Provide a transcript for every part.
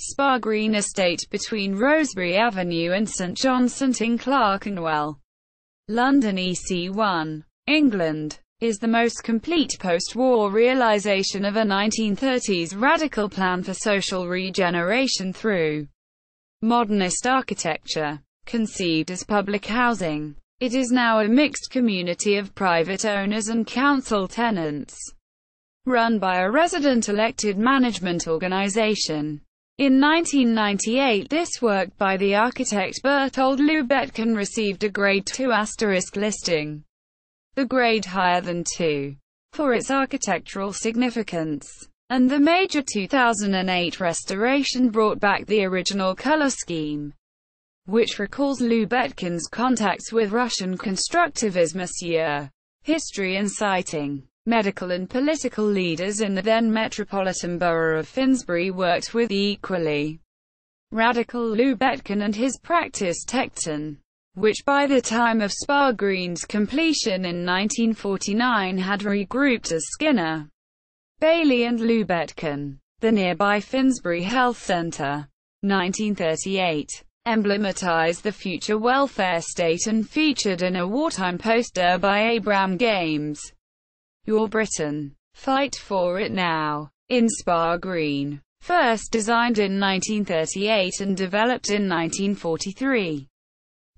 Spa Green estate between Rosebery Avenue and St John's in Clerkenwell, London EC1, England, is the most complete post-war realisation of a 1930s radical plan for social regeneration through modernist architecture. Conceived as public housing, it is now a mixed community of private owners and council tenants, run by a resident-elected management organisation. In 1998, this work by the architect Berthold Lubetkin received a Grade 2 * listing, the grade higher than 2, for its architectural significance, and the major 2008 restoration brought back the original colour scheme, which recalls Lubetkin's contacts with Russian Constructivism. History and citing medical and political leaders in the then metropolitan borough of Finsbury worked with the equally radical Lubetkin and his practice Techton, which by the time of Spa Green's completion in 1949 had regrouped as Skinner, Bailey and Lubetkin. The nearby Finsbury Health Centre, 1938, emblematized the future welfare state and featured in a wartime poster by Abraham Games, "Your Britain, fight for it now," in Spa Green. First designed in 1938 and developed in 1943.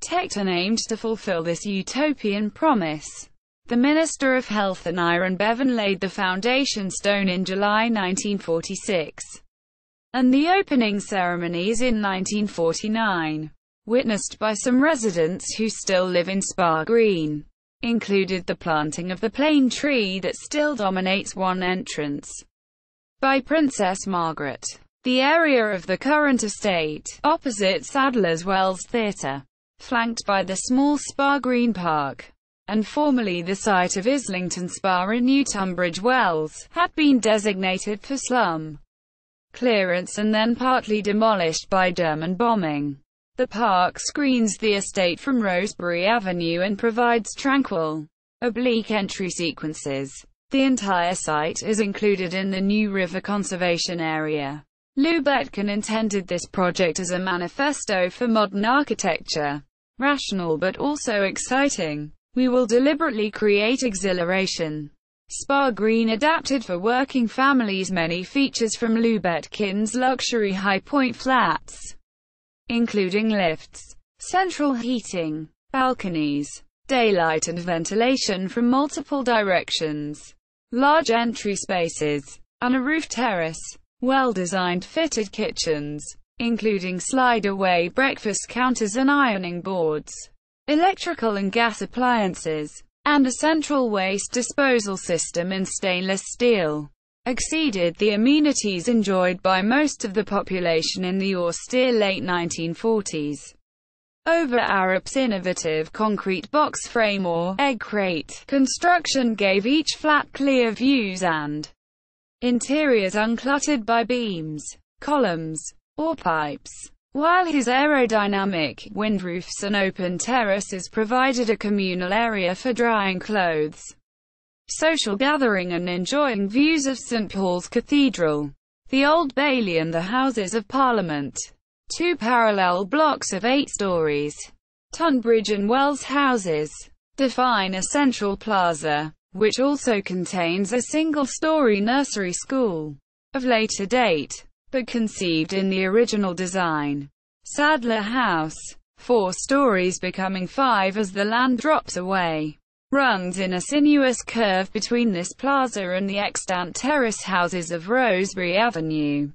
Techton aimed to fulfill this utopian promise. The Minister of Health and Iron Bevan laid the foundation stone in July 1946, and the opening ceremonies in 1949, witnessed by some residents who still live in Spa Green, included the planting of the plane tree that still dominates one entrance by Princess Margaret. The area of the current estate, opposite Sadler's Wells Theatre, flanked by the small Spa Green Park, and formerly the site of Islington Spa in New Tunbridge Wells, had been designated for slum clearance and then partly demolished by German bombing. The park screens the estate from Rosebery Avenue and provides tranquil, oblique entry sequences. The entire site is included in the New River Conservation Area. Lubetkin intended this project as a manifesto for modern architecture. Rational but also exciting. We will deliberately create exhilaration. Spa Green adapted for working families many features from Lubetkin's luxury High Point flats, including lifts, central heating, balconies, daylight and ventilation from multiple directions, large entry spaces, and a roof terrace, well-designed fitted kitchens, including slide-away breakfast counters and ironing boards, electrical and gas appliances, and a central waste disposal system in stainless steel, exceeded the amenities enjoyed by most of the population in the austere late 1940s. Over Arup's innovative concrete box frame or egg crate construction gave each flat clear views and interiors uncluttered by beams, columns, or pipes, while his aerodynamic windroofs and open terraces provided a communal area for drying clothes, social gathering and enjoying views of St Paul's Cathedral, the Old Bailey and the Houses of Parliament. Two parallel blocks of 8 stories, Tunbridge and Wells houses, define a central plaza, which also contains a single-story nursery school, of later date, but conceived in the original design. Sadler House, 4 stories becoming 5 as the land drops away, runs in a sinuous curve between this plaza and the extant terrace houses of Rosebery Avenue.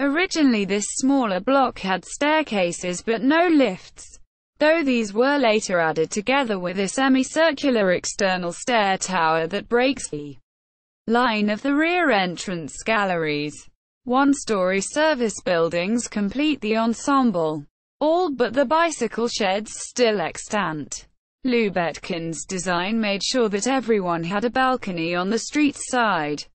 Originally this smaller block had staircases but no lifts, though these were later added together with a semicircular external stair tower that breaks the line of the rear entrance galleries. 1-story service buildings complete the ensemble, all but the bicycle sheds still extant. Lubetkin's design made sure that everyone had a balcony on the street side.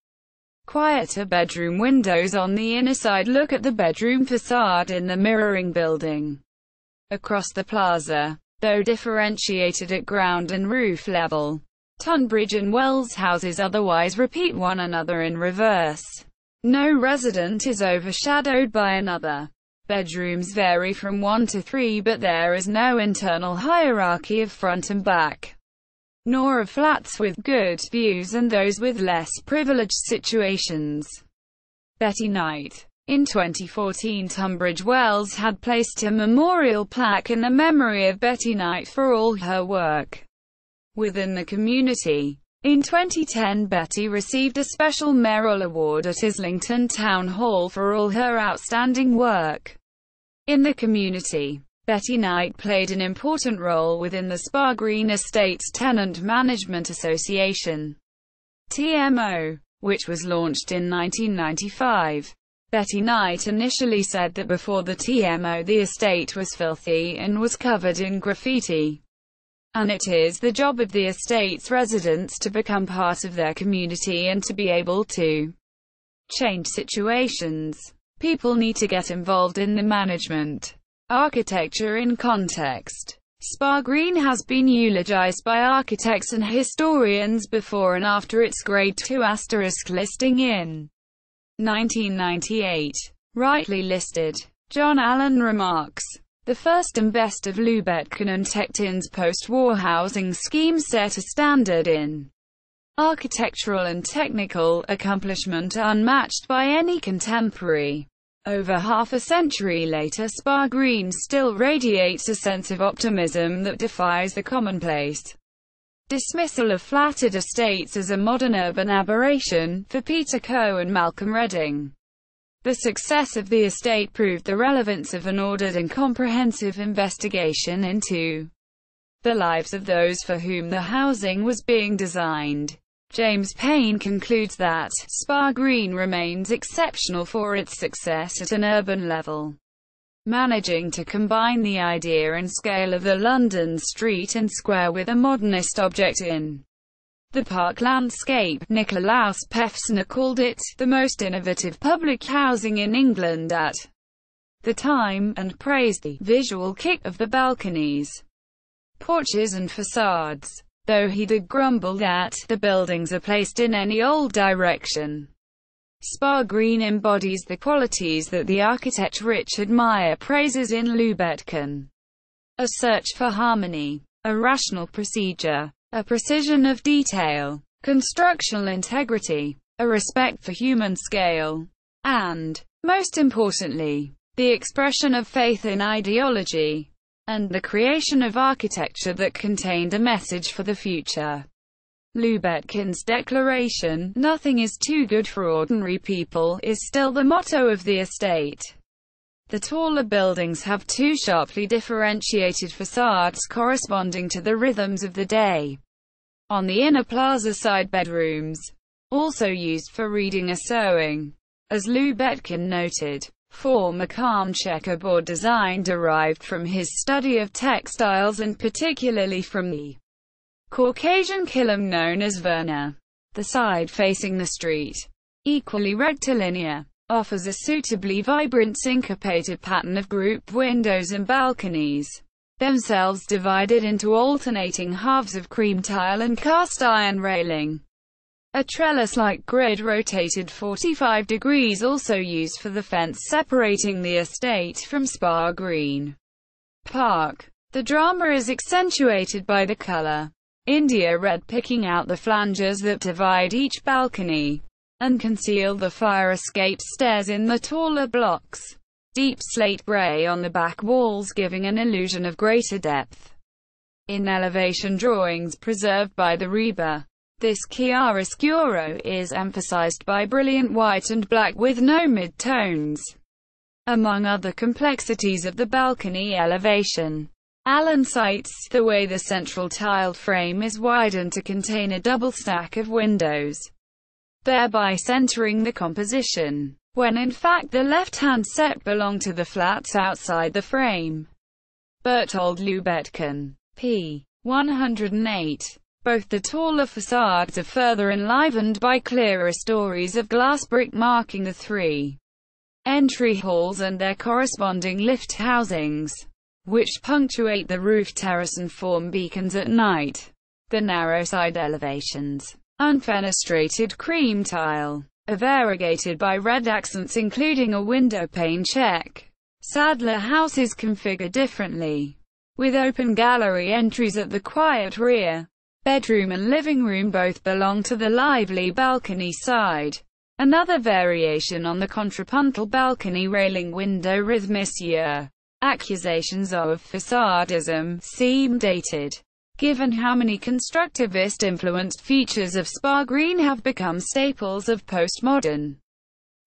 Quieter bedroom windows on the inner side look at the bedroom facade in the mirroring building. Across the plaza, though differentiated at ground and roof level, Tunbridge and Wells houses otherwise repeat one another in reverse. No resident is overshadowed by another. Bedrooms vary from 1 to 3, but there is no internal hierarchy of front and back, nor of flats with good views and those with less privileged situations. Betty Knight. In 2014, Tunbridge Wells had placed a memorial plaque in the memory of Betty Knight for all her work within the community. In 2010, Betty received a special mayoral award at Islington Town Hall for all her outstanding work in the community. Betty Knight played an important role within the Spa Green Estates Tenant Management Association, TMO, which was launched in 1995. Betty Knight initially said that before the TMO the estate was filthy and was covered in graffiti, and it is the job of the estate's residents to become part of their community and to be able to change situations. People need to get involved in the management. Architecture in context. Spa Green has been eulogized by architects and historians before and after its Grade 2 * listing in 1998. Rightly listed. John Allen remarks, "The first and best of Lubetkin and Techton's post-war housing schemes set a standard in architectural and technical accomplishment unmatched by any contemporary. Over half a century later, Spa Green still radiates a sense of optimism that defies the commonplace dismissal of flattered estates as a modern urban aberration." For Peter Coe and Malcolm Redding, the success of the estate proved the relevance of an ordered and comprehensive investigation into the lives of those for whom the housing was being designed. James Payne concludes that Spa Green remains exceptional for its success at an urban level, managing to combine the idea and scale of the London street and square with a modernist object in the park landscape. Nicolaus Pevsner called it the most innovative public housing in England at the time, and praised the visual kick of the balconies, porches and facades, though he did grumble that the buildings are placed in any old direction. Spa Green embodies the qualities that the architect Richard Meyer praises in Lubetkin: a search for harmony, a rational procedure, a precision of detail, constructional integrity, a respect for human scale, and, most importantly, the expression of faith in ideology, and the creation of architecture that contained a message for the future. Lubetkin's declaration, "Nothing is too good for ordinary people," is still the motto of the estate. The taller buildings have two sharply differentiated facades corresponding to the rhythms of the day. On the inner plaza side bedrooms, also used for reading or sewing. As Lubetkin noted, form a calm checkerboard design derived from his study of textiles and particularly from the Caucasian kilim known as verna. The side facing the street, equally rectilinear, offers a suitably vibrant syncopated pattern of grouped windows and balconies, themselves divided into alternating halves of cream tile and cast iron railing. A trellis-like grid rotated 45 degrees also used for the fence separating the estate from Spa Green Park. The drama is accentuated by the color India red, picking out the flanges that divide each balcony and conceal the fire escape stairs in the taller blocks. Deep slate gray on the back walls giving an illusion of greater depth. In elevation drawings preserved by the Reba, this chiaroscuro is emphasized by brilliant white and black with no mid-tones. Among other complexities of the balcony elevation, Allen cites the way the central tiled frame is widened to contain a double stack of windows, thereby centering the composition, when in fact the left-hand set belonged to the flats outside the frame. Berthold Lubetkin. p. 108. Both the taller facades are further enlivened by clearer stories of glass brick marking the three entry halls and their corresponding lift housings, which punctuate the roof terrace and form beacons at night. The narrow side elevations, unfenestrated cream tile, are variegated by red accents including a window pane check. Sadler House is configured differently, with open gallery entries at the quiet rear. Bedroom and living room both belong to the lively balcony side. Another variation on the contrapuntal balcony railing window with Monsieur. Accusations of facadism seem dated, given how many constructivist-influenced features of Spa Green have become staples of postmodern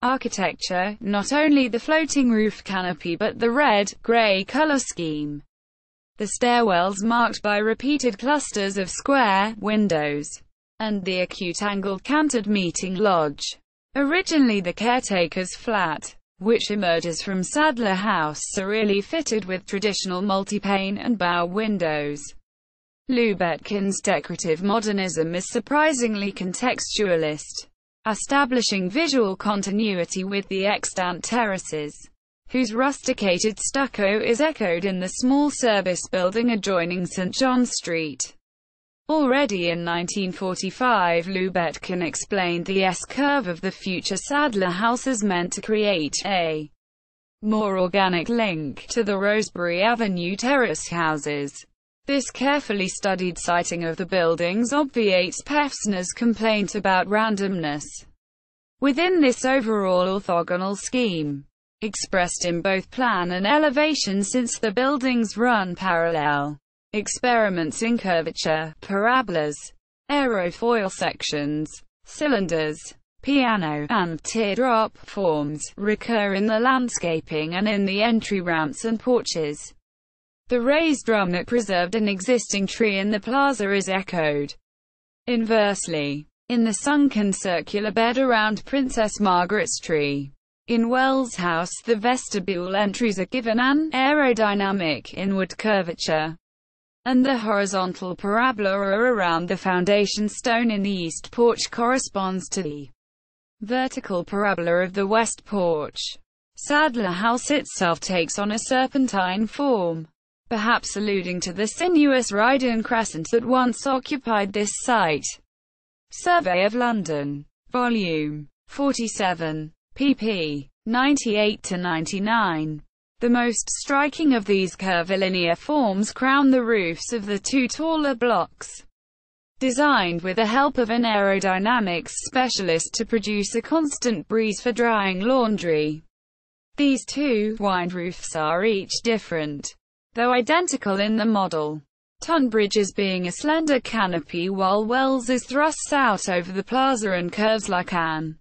architecture, not only the floating roof canopy but the red-grey color scheme. The stairwells marked by repeated clusters of square windows, and the acute-angled canted meeting lodge, originally the caretaker's flat, which emerges from Sadler House, serially fitted with traditional multi-pane and bow windows. Lubetkin's decorative modernism is surprisingly contextualist, establishing visual continuity with the extant terraces, whose rusticated stucco is echoed in the small service building adjoining St. John Street. Already in 1945, Lubetkin explained the S-curve of the future Sadler House as meant to create a more organic link to the Rosebery Avenue terrace houses. This carefully studied siting of the buildings obviates Pevsner's complaint about randomness within this overall orthogonal scheme, expressed in both plan and elevation since the buildings run parallel. Experiments in curvature, parabolas, aerofoil sections, cylinders, piano, and teardrop forms recur in the landscaping and in the entry ramps and porches. The raised drum that preserved an existing tree in the plaza is echoed. Inversely, in the sunken circular bed around Princess Margaret's tree in Wells House, the vestibule entries are given an aerodynamic inward curvature, and the horizontal parabola around the foundation stone in the east porch corresponds to the vertical parabola of the west porch. Sadler House itself takes on a serpentine form, perhaps alluding to the sinuous Rydon crescent that once occupied this site. Survey of London, Volume 47, pp. 98–99. The most striking of these curvilinear forms crown the roofs of the two taller blocks, designed with the help of an aerodynamics specialist to produce a constant breeze for drying laundry. These two wide roofs are each different, though identical in the model. Tunbridge's being a slender canopy while Wells is thrust out over the plaza and curves like an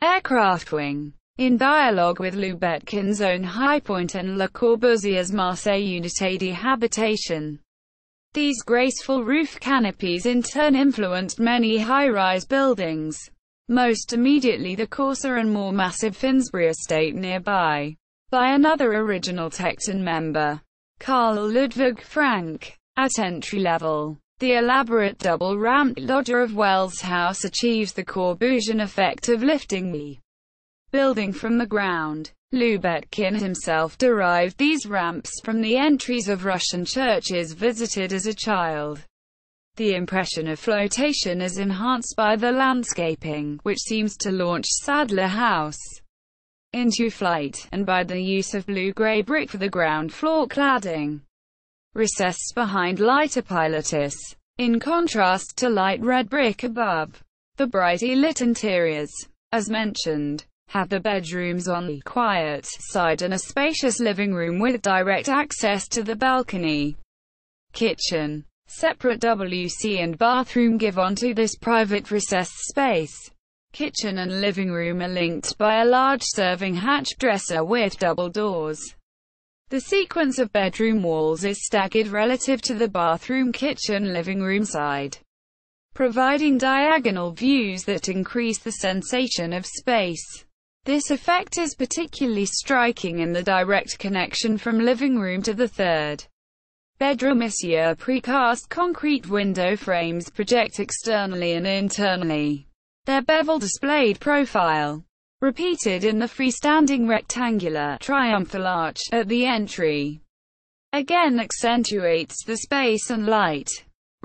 aircraft wing. In dialogue with Lubetkin's own High Point and Le Corbusier's Marseille Unité de Habitation, these graceful roof canopies in turn influenced many high-rise buildings, most immediately the coarser and more massive Finsbury estate nearby, by another original Tecton member, Carl Ludwig Frank. At entry level, the elaborate double-ramped loggia of Wells House achieves the Corbusian effect of lifting the building from the ground. Lubetkin himself derived these ramps from the entries of Russian churches visited as a child. The impression of flotation is enhanced by the landscaping, which seems to launch Sadler House into flight, and by the use of blue-grey brick for the ground floor cladding, recessed behind lighter pilatus, in contrast to light red brick above. The brightly lit interiors, as mentioned, have the bedrooms on the quiet side and a spacious living room with direct access to the balcony. Kitchen, separate WC and bathroom give onto this private recessed space. Kitchen and living room are linked by a large serving hatch dresser with double doors. The sequence of bedroom walls is staggered relative to the bathroom, kitchen, living room side, providing diagonal views that increase the sensation of space. This effect is particularly striking in the direct connection from living room to the third bedroom. Monsieur precast concrete window frames project externally and internally. Their bevel displayed profile, repeated in the freestanding rectangular triumphal arch at the entry, again accentuates the space and light.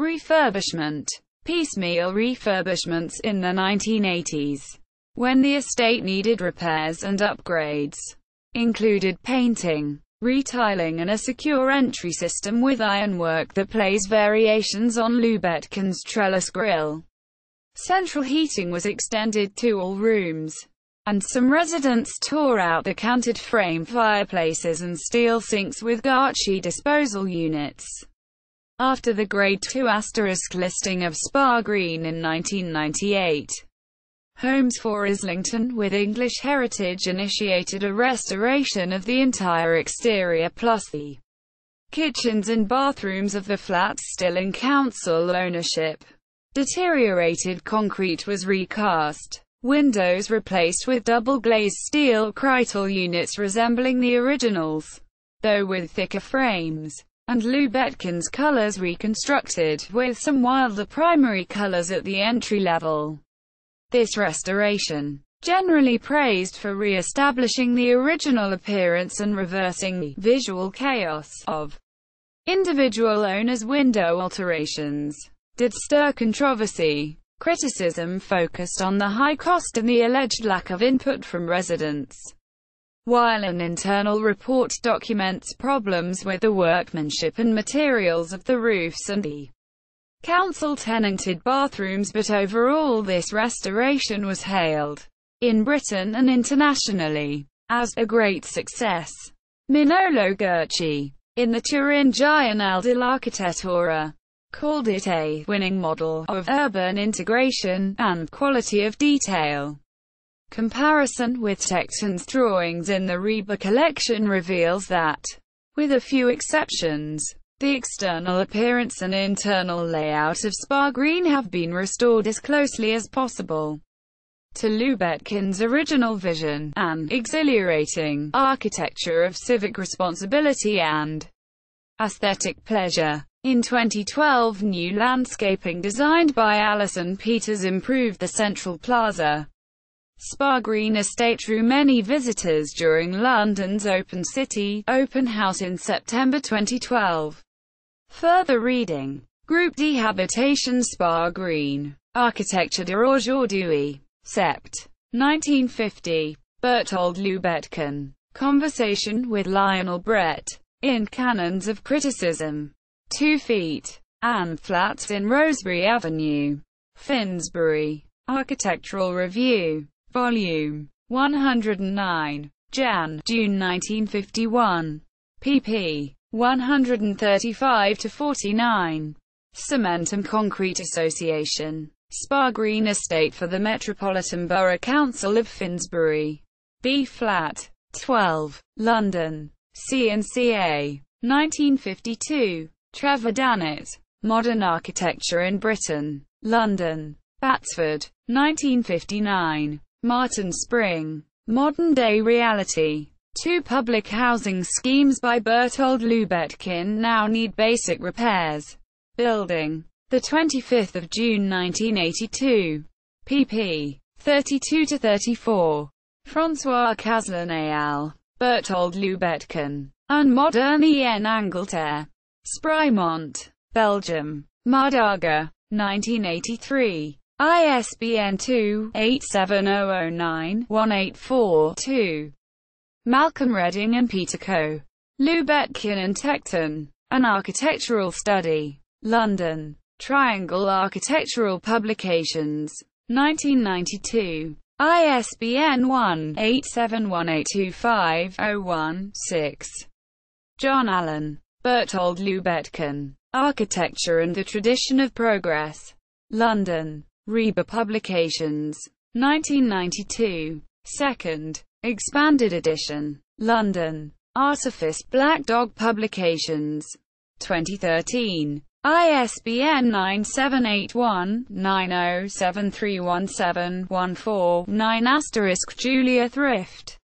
Refurbishment. Piecemeal refurbishments in the 1980s when the estate needed repairs and upgrades. Included painting, retiling and a secure entry system with ironwork that plays variations on Lubetkin's trellis grille. Central heating was extended to all rooms, and some residents tore out the canted frame fireplaces and steel sinks with Garchi disposal units. After the Grade 2 * listing of Spa Green in 1998, Homes for Islington with English Heritage initiated a restoration of the entire exterior plus the kitchens and bathrooms of the flats still in council ownership. Deteriorated concrete was recast, windows replaced with double-glazed steel Krytel units resembling the originals, though with thicker frames, and Lubetkin's colors reconstructed, with some wilder primary colors at the entry level. This restoration, generally praised for re-establishing the original appearance and reversing the visual chaos of individual owners' window alterations, did stir controversy. Criticism focused on the high cost and the alleged lack of input from residents, while an internal report documents problems with the workmanship and materials of the roofs and the council-tenanted bathrooms, but overall this restoration was hailed, in Britain and internationally, as a great success. Minolo Gurci, in the Turin Giornale dell'Architettura, called it a winning model of urban integration and quality of detail. Comparison with Texton's drawings in the Reba collection reveals that, with a few exceptions, the external appearance and internal layout of Spa Green have been restored as closely as possible to Lubetkin's original vision, an exhilarating architecture of civic responsibility and aesthetic pleasure. In 2012, new landscaping designed by Alison Peters improved the central plaza. Spa Green estate drew many visitors during London's Open City Open House in September 2012. Further reading: Group D Habitation Spa Green, Architecture d'aujourd'hui, Sept. 1950. Berthold Lubetkin. Conversation with Lionel Brett. In Canons of Criticism. 2 feet. And Flats in Rosebery Avenue, Finsbury. Architectural Review. Volume 109. June 1951. pp. 135-49. Cement and Concrete Association. Spa Green Estate for the Metropolitan Borough Council of Finsbury. B. Flat. 12. London. C&CA. 1952. Trevor Dannett. Modern Architecture in Britain. London. Batsford. 1959. Martin Spring. Modern Day Reality. 2 public housing schemes by Berthold Lubetkin now need basic repairs. Building. 25 June 1982. pp. 32-34. François Castelnau. Berthold Lubetkin. Un moderne en Angleterre. Sprymont, Belgium. Mardaga. 1983. ISBN 2-87009-184-2. Malcolm Redding and Peter Coe. Lubetkin and Texton. An Architectural Study. London. Triangle Architectural Publications. 1992. ISBN 1-871825-01-6. John Allen. Berthold Lubetkin. Architecture and the Tradition of Progress. London. Reba Publications. 1992. 2nd. Expanded edition. London. Artifice Black Dog Publications. 2013. ISBN 978-1-907317-14-9 * Julia Thrift.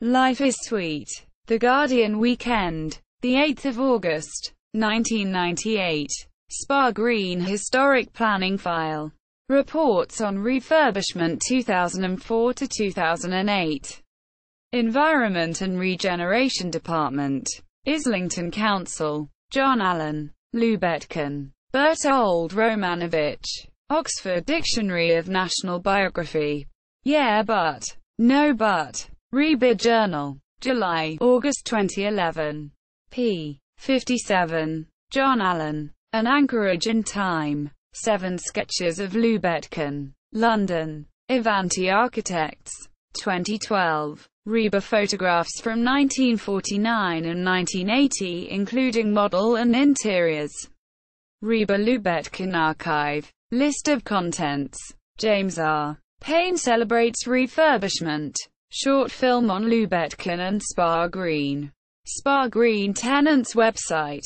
Life is Sweet. The Guardian Weekend. 8 August. 1998. Spa Green Historic Planning File. Reports on Refurbishment 2004-2008. Environment and Regeneration Department. Islington Council. John Allen. Lubetkin. Bertold Romanovich. Oxford Dictionary of National Biography. Yeah but. No but. Reba Journal. July, August 2011. p. 57. John Allen. An Anchorage in Time. 7 Sketches of Lubetkin. London. Avanti Architects. 2012. Reba photographs from 1949 and 1980, including model and interiors. Reba Lubetkin Archive. List of contents. James R. Payne celebrates refurbishment. Short film on Lubetkin and Spa Green. Spa Green Tenants website.